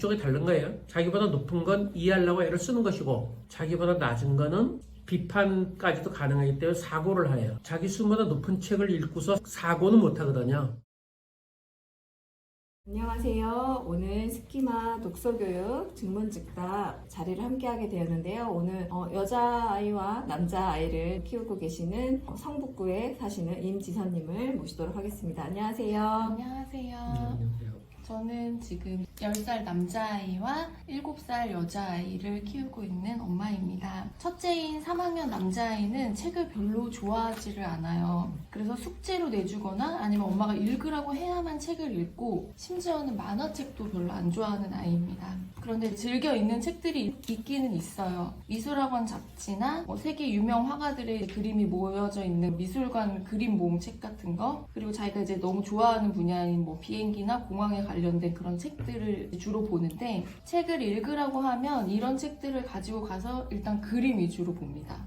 목적이 다른 거예요. 자기보다 높은 건 이해하려고 애를 쓰는 것이고 자기보다 낮은 거는 비판까지도 가능하기 때문에 사고를 해요. 자기 수보다 높은 책을 읽고서 사고는 못 하거든요. 안녕하세요. 오늘 스키마 독서교육 증문즉답 자리를 함께하게 되었는데요. 오늘 여자아이와 남자아이를 키우고 계시는 성북구에 사시는 임지선님을 모시도록 하겠습니다. 안녕하세요. 안녕하세요. 안녕하세요. 저는 지금 10살 남자아이와 7살 여자아이를 키우고 있는 엄마입니다. 첫째인 3학년 남자아이는 책을 별로 좋아하지를 않아요. 그래서 숙제로 내주거나 아니면 엄마가 읽으라고 해야만 책을 읽고 심지어는 만화책도 별로 안 좋아하는 아이입니다. 그런데 즐겨 읽는 책들이 있기는 있어요. 미술학원 잡지나 세계 유명 화가들의 그림이 모여져 있는 미술관 그림 모음 책 같은 거, 그리고 자기가 이제 너무 좋아하는 분야인 비행기나 공항에 관련된 그런 책들을 주로 보는데, 책을 읽으라고 하면 이런 책들을 가지고 가서 일단 그림 위주로 봅니다.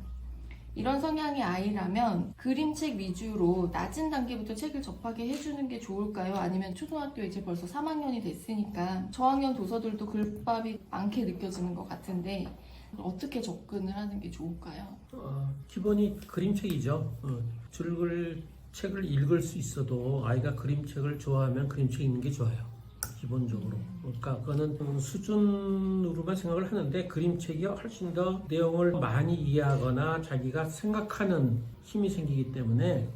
이런 성향의 아이라면 그림책 위주로 낮은 단계부터 책을 접하게 해주는 게 좋을까요? 아니면 초등학교에 이제 벌써 3학년이 됐으니까 저학년 도서들도 글밥이 많게 느껴지는 것 같은데 어떻게 접근을 하는 게 좋을까요? 기본이 그림책이죠. 책을 읽을 수 있어도 아이가 그림책을 좋아하면 그림책 읽는 게 좋아요. 기본적으로. 그러니까 그거는 수준으로만 생각을 하는데 그림책이 훨씬 더 내용을 많이 이해하거나 자기가 생각하는 힘이 생기기 때문에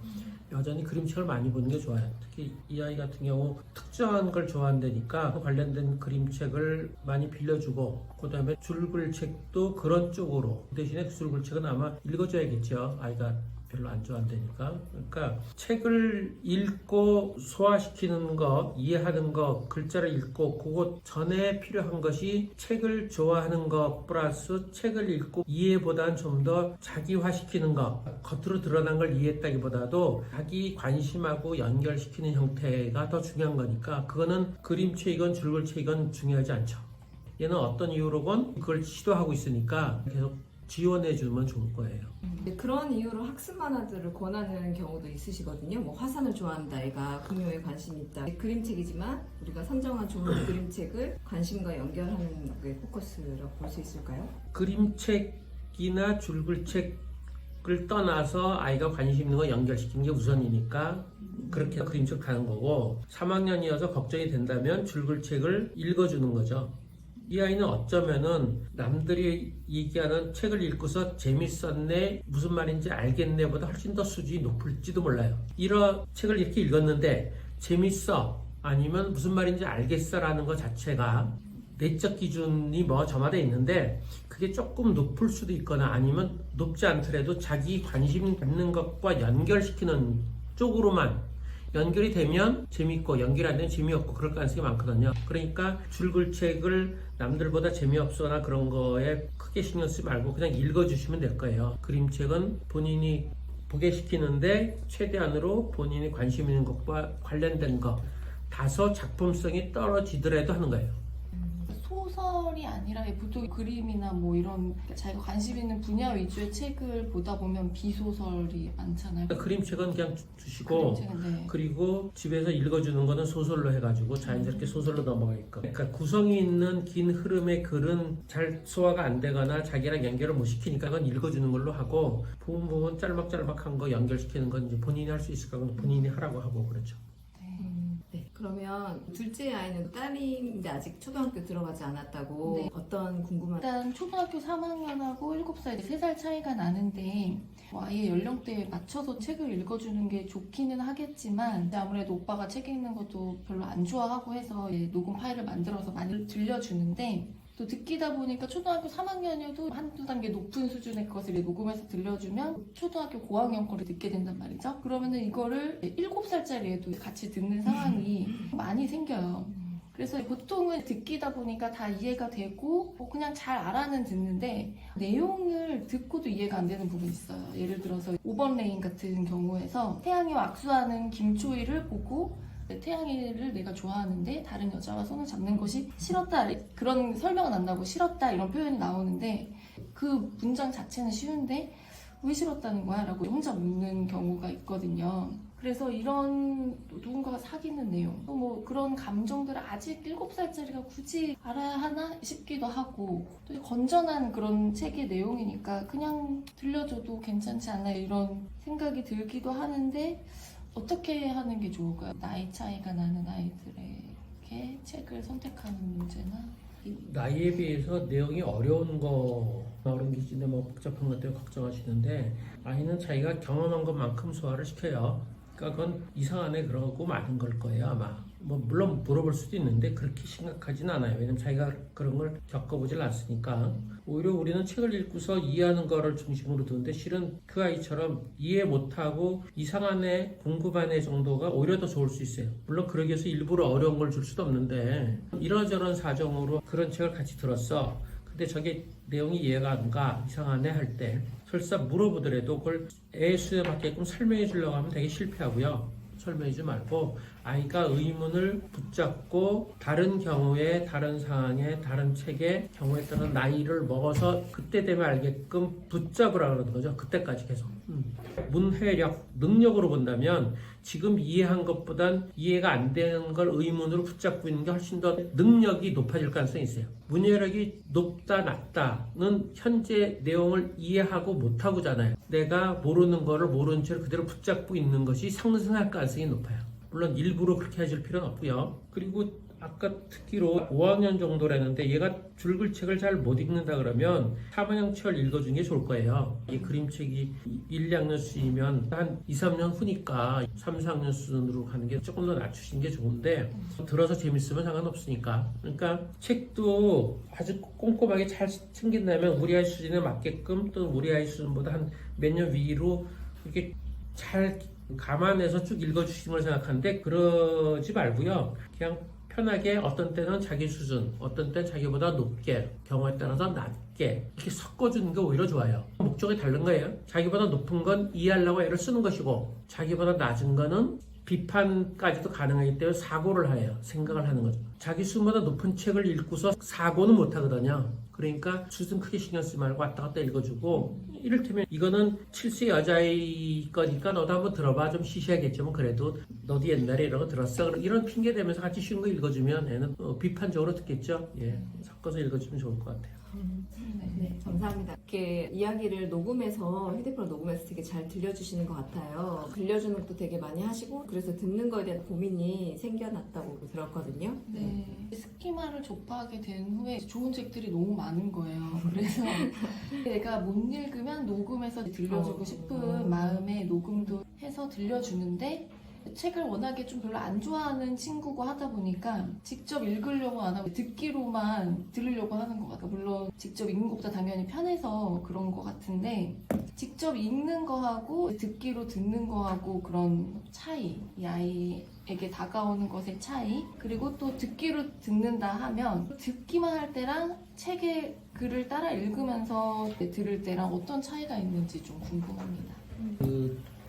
여전히 그림책을 많이 보는 게 좋아요. 특히 이 아이 같은 경우 특정한 걸 좋아한다니까 그 관련된 그림책을 많이 빌려주고, 그 다음에 줄글책도 그런 쪽으로, 대신에 그 줄글책은 아마 읽어줘야겠죠. 아이가 별로 안 좋아한다니까. 그러니까 책을 읽고 소화시키는 거, 이해하는 거, 글자를 읽고 그것 전에 필요한 것이 책을 좋아하는 것 플러스 책을 읽고 이해보다는 좀 더 자기화시키는 거, 겉으로 드러난 걸 이해했다기보다도 자기 관심하고 연결시키는 형태가 더 중요한 거니까 그거는 그림책이건 줄글책이건 중요하지 않죠. 얘는 어떤 이유로건 그걸 시도하고 있으니까 계속 지원해주면 좋을 거예요. 그런 이유로 학습 만화들을 권하는 경우도 있으시거든요. 화산을 좋아한다, 애가 공유에 관심이 있다. 그림책이지만 우리가 선정한 좋은 그림책을 관심과 연결하는 게 포커스라고 볼 수 있을까요? 그림책이나 줄글책을 떠나서 아이가 관심 있는 거 연결시키는 게 우선이니까 그렇게 그림책 가는 거고, 3학년이어서 걱정이 된다면 줄글책을 읽어주는 거죠. 이 아이는 어쩌면은 남들이 얘기하는 책을 읽고서 재밌었네, 무슨 말인지 알겠네 보다 훨씬 더 수준이 높을지도 몰라요. 이런 책을 이렇게 읽었는데 재밌어 아니면 무슨 말인지 알겠어 라는 것 자체가 내적 기준이 저마다 있는데 그게 조금 높을 수도 있거나 아니면 높지 않더라도 자기 관심 갖는 것과 연결시키는 쪽으로만 연결이 되면 재밌고 연결이 안 되면 재미없고 그럴 가능성이 많거든요. 그러니까 줄글책을 남들보다 재미없거나 그런 거에 크게 신경 쓰지 말고 그냥 읽어주시면 될 거예요. 그림책은 본인이 보게 시키는데 최대한으로 본인이 관심 있는 것과 관련된 거, 다소 작품성이 떨어지더라도 하는 거예요. 소설이 아니라 보통 그림이나 이런 자기가 관심 있는 분야 위주의 책을 보다 보면 비소설이 많잖아요. 그림책은 그냥 주시고 네. 그리고 집에서 읽어주는 거는 소설로 해가지고 자연스럽게 소설로 넘어가게끔. 그러니까 구성이 있는 긴 흐름의 글은 잘 소화가 안 되거나 자기랑 연결을 못 시키니까 그건 읽어주는 걸로 하고, 부분 짤막짤막한 거 연결시키는 건 이제 본인이 할 수 있을까 하면 본인이 하라고 하고 그렇죠. 네. 그러면 둘째 아이는 딸인데 아직 초등학교 들어가지 않았다고. 네. 어떤 궁금한. 일단 초등학교 3학년하고 7살, 3살 차이가 나는데 아이의 연령대에 맞춰서 책을 읽어주는 게 좋기는 하겠지만 아무래도 오빠가 책 읽는 것도 별로 안 좋아하고 해서 녹음 파일을 만들어서 많이 들려주는데, 또 듣기다 보니까 초등학교 3학년이어도 한두 단계 높은 수준의 것을 녹음해서 들려주면 초등학교 고학년 거를 듣게 된단 말이죠. 그러면은 이거를 7살짜리 애도 같이 듣는 상황이 많이 생겨요. 그래서 보통은 듣기다 보니까 다 이해가 되고 그냥 잘 알아는 듣는데 내용을 듣고도 이해가 안 되는 부분이 있어요. 예를 들어서 5번 레인 같은 경우에서 태양이와 악수하는 김초희를 보고 태양이를 내가 좋아하는데 다른 여자와 손을 잡는 것이 싫었다, 그런 설명은 안 나오고 싫었다 이런 표현이 나오는데 그 문장 자체는 쉬운데 왜 싫었다는 거야? 라고 혼자 묻는 경우가 있거든요. 그래서 이런 누군가가 사귀는 내용, 또 뭐 그런 감정들을 아직 7살짜리가 굳이 알아야 하나 싶기도 하고, 또 건전한 그런 책의 내용이니까 그냥 들려줘도 괜찮지 않나 이런 생각이 들기도 하는데, 어떻게 하는 게 좋을까요? 나이 차이가 나는 아이들에게 책을 선택하는 문제나. 나이에 비해서 내용이 어려운 어려운 기준에 뭐 복잡한 것 때문에 걱정하시는데, 아이는 자기가 경험한 것만큼 소화를 시켜요. 그러니까 그건 이상한 애 그러고 많은 걸 거예요 아마. 뭐 물론 물어볼 수도 있는데 그렇게 심각하진 않아요. 왜냐면 자기가 그런 걸 겪어보질 않았으니까. 오히려 우리는 책을 읽고서 이해하는 거를 중심으로 두는데, 실은 그 아이처럼 이해 못하고 이상한 애, 궁금한 애 정도가 오히려 더 좋을 수 있어요. 물론 그러기 위해서 일부러 어려운 걸 줄 수도 없는데, 이런저런 사정으로 그런 책을 같이 들었어. 근데 저게 내용이 이해가 안 가, 이상하네 할 때 설사 물어보더라도 그걸 애 수에 맞게끔 설명해 주려고 하면 되게 실패하고요. 설명해주지 말고 아이가 의문을 붙잡고 다른 경우에, 다른 상황에, 다른 책의 경우에 따른 나이를 먹어서 그때 되면 알게끔 붙잡으라 그러는 거죠. 그때까지 계속. 문해력, 능력으로 본다면 지금 이해한 것보단 이해가 안 되는 걸 의문으로 붙잡고 있는 게 훨씬 더 능력이 높아질 가능성이 있어요. 문해력이 높다 낮다는 현재 내용을 이해하고 못하고잖아요. 내가 모르는 거를 모르는 채로 그대로 붙잡고 있는 것이 상승할 가능성이 높아요. 물론 일부러 그렇게 해줄 필요는 없고요. 그리고 아까 듣기로 5학년 정도라는데 얘가 줄글책을 잘 못 읽는다 그러면 3학년 책을 읽어주는 게 좋을 거예요. 이 그림책이 1, 2학년 수준이면 한 2, 3년 후니까 3, 4학년 수준으로 가는 게 조금 더 낮추시는 게 좋은데, 들어서 재밌으면 상관없으니까. 그러니까 책도 아주 꼼꼼하게 잘 챙긴다면 우리 아이 수준에 맞게끔, 또 우리 아이 수준보다 한 몇 년 위로 이렇게 잘 감안해서 쭉 읽어주시는 걸 생각하는데, 그러지 말고요. 그냥 편하게 어떤 때는 자기 수준, 어떤 때는 자기보다 높게, 경우에 따라서 낮게 이렇게 섞어주는 게 오히려 좋아요. 목적이 다른 거예요. 자기보다 높은 건 이해하려고 애를 쓰는 것이고, 자기보다 낮은 거는 비판까지도 가능하기 때문에 사고를 해요. 생각을 하는 거죠. 자기 수준보다 높은 책을 읽고서 사고는 못 하거든요. 그러니까 수준 크게 신경 쓰지 말고 왔다 갔다 읽어주고, 이를테면 이거는 7세 여자아이 거니까 너도 한번 들어봐, 좀 쉬셔야겠지만 그래도 너도 옛날에 이런 거 들었어, 이런 핑계 대면서 같이 쉬운 거 읽어주면 애는 비판적으로 듣겠죠. 예, 섞어서 읽어주면 좋을 것 같아요. 네, 감사합니다. 이렇게 이야기를 녹음해서, 휴대폰을 녹음해서 되게 잘 들려주시는 것 같아요. 들려주는 것도 되게 많이 하시고, 그래서 듣는 거에 대한 고민이 생겨났다고 들었거든요. 네. 스키마를 접하게 된 후에 좋은 책들이 너무 많은 거예요. 그래서 내가 못 읽으면 녹음해서 들려주고 싶은 마음에 녹음도 해서 들려주는데, 책을 워낙에 좀 별로 안 좋아하는 친구고 하다 보니까 직접 읽으려고 안 하고 듣기로만 들으려고 하는 것 같아요. 물론 직접 읽는 것보다 당연히 편해서 그런 것 같은데, 직접 읽는 거하고 듣기로 듣는 거하고 그런 차이, 이 아이에게 다가오는 것의 차이, 그리고 또 듣기로 듣는다 하면 듣기만 할 때랑 책의 글을 따라 읽으면서 들을 때랑 어떤 차이가 있는지 좀 궁금합니다.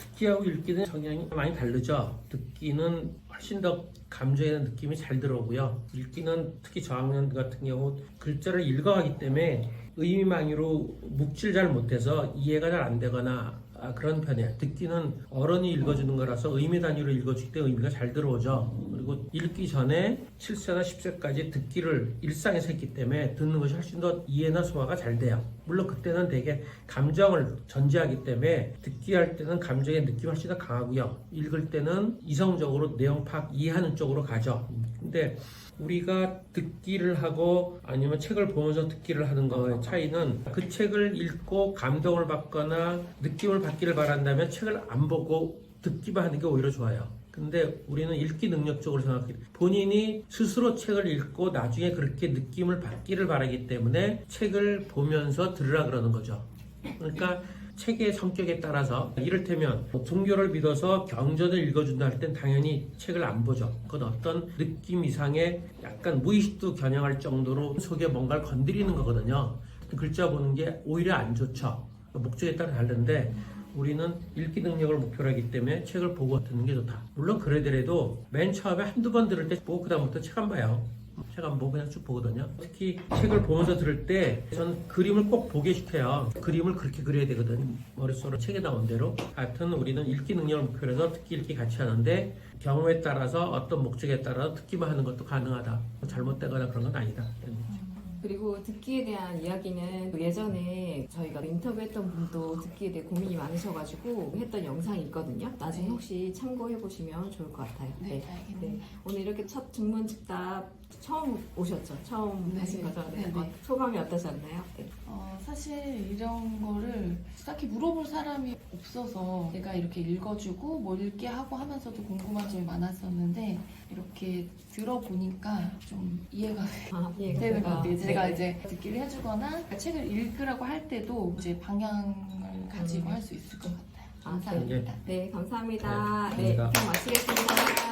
듣기하고 읽기는 성향이 많이 다르죠. 듣기는 훨씬 더 감정에 대한 느낌이 잘 들어오고요. 읽기는 특히 저학년 같은 경우 글자를 읽어가기 때문에 의미망이로 묵질 잘 못해서 이해가 잘 안 되거나 그런 편이에요. 듣기는 어른이 읽어주는 거라서 의미 단위로 읽어주기 때문에 의미가 잘 들어오죠. 그리고 읽기 전에 7세나 10세까지 듣기를 일상에서 했기 때문에 듣는 것이 훨씬 더 이해나 소화가 잘 돼요. 물론 그때는 되게 감정을 전제하기 때문에 듣기 할 때는 감정의 느낌이 훨씬 더 강하고요. 읽을 때는 이성적으로 내용 파악, 이해하는 쪽으로 가죠. 근데 우리가 듣기를 하고 아니면 책을 보면서 듣기를 하는 거의 차이는, 그 책을 읽고 감동을 받거나 느낌을 받기를 바란다면 책을 안 보고 듣기만 하는 게 오히려 좋아요. 근데 우리는 읽기 능력적으로 생각해, 본인이 스스로 책을 읽고 나중에 그렇게 느낌을 받기를 바라기 때문에 책을 보면서 들으라 그러는 거죠. 그러니까 책의 성격에 따라서, 이를테면 종교를 믿어서 경전을 읽어준다 할 땐 당연히 책을 안 보죠. 그건 어떤 느낌 이상의 약간 무의식도 겨냥할 정도로 속에 뭔가를 건드리는 거거든요. 글자 보는 게 오히려 안 좋죠. 목적에 따라 다른데, 우리는 읽기 능력을 목표로 하기 때문에 책을 보고 듣는 게 좋다. 물론 그러더라도 맨 처음에 한두 번 들을 때 보고 그 다음부터 책 안 봐요. 책 안 보고 그냥 쭉 보거든요. 특히 책을 보면서 들을 때 저는 그림을 꼭 보게 시켜요. 그림을 그렇게 그려야 되거든. 머릿속으로 책에 나온 대로. 하여튼 우리는 읽기 능력을 목표로 해서 듣기 읽기 같이 하는데 경우에 따라서 어떤 목적에 따라 듣기만 하는 것도 가능하다. 잘못되거나 그런 건 아니다. 그리고 듣기에 대한 이야기는 예전에 저희가 인터뷰했던 분도 듣기에 대해 고민이 많으셔가지고 했던 영상이 있거든요. 나중에 네. 혹시 참고해보시면 좋을 것 같아요. 네, 알겠습니다. 네. 오늘 이렇게 첫 증문즉답 처음 오셨죠? 처음 네. 하신 거죠? 네. 네, 네. 소감이 어떠셨나요? 네. 사실 이런 거를 딱히 물어볼 사람이 없어서 내가 이렇게 읽어주고 뭐 읽게 하고 하면서도 궁금한 점이 많았었는데 이렇게 들어보니까 좀 이해가 되는 것 같아요. 제가 네. 이제 듣기를 해주거나 책을 읽으라고 할 때도 이제 방향을 가지고 할 수 있을 것 같아요. 감사합니다. 네, 감사합니다. 네, 네, 감사합니다. 그럼 마치겠습니다.